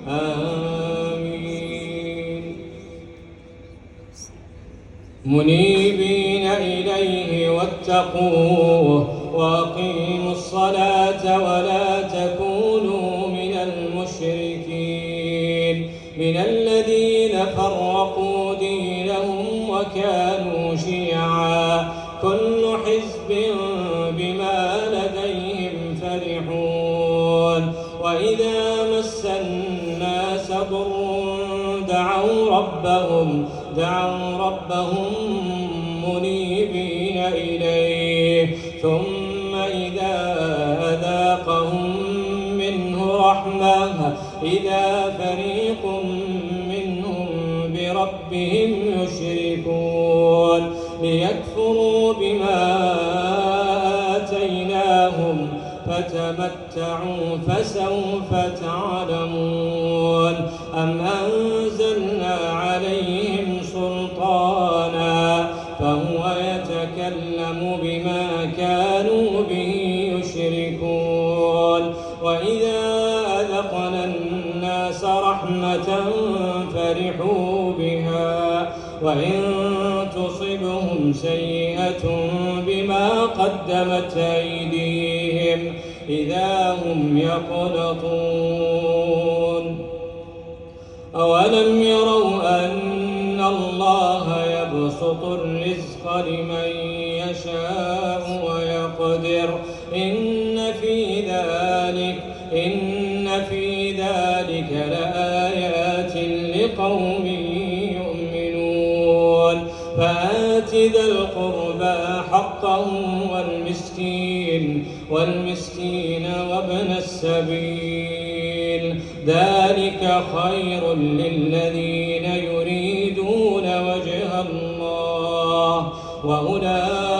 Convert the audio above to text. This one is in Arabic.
آمين. منيبين إليه واتقوه وأقيموا الصلاة ولا تكونوا من المشركين من الذين فرقوا دينهم وكانوا شيعا كل حزب بما لديهم فرحون وإذا مس الناس ضر دعوا ربهم منيبين إليه ثم إذا أذاقهم منه رحمة إذا فريق منهم بربهم يشركون ليكفروا بما آتيناهم فتمتعوا فسوف تعلمون أم أنزلنا عليهم سلطانا فهو يتكلم بما كانوا به يشركون وإذا أذقنا الناس رحمة فرحوا بها وإن تصبهم سيئة بما قدمت أيديهم إذا هم يقنطون أولم يروا أن الله يبسط الرزق لمن يشاء ويقدر إن في ذلك لآيات لقوم يؤمنون فآت ذا القربى حقه والمسكين وابن السبيل ذلك خير للذين يريدون وجه الله وأولئك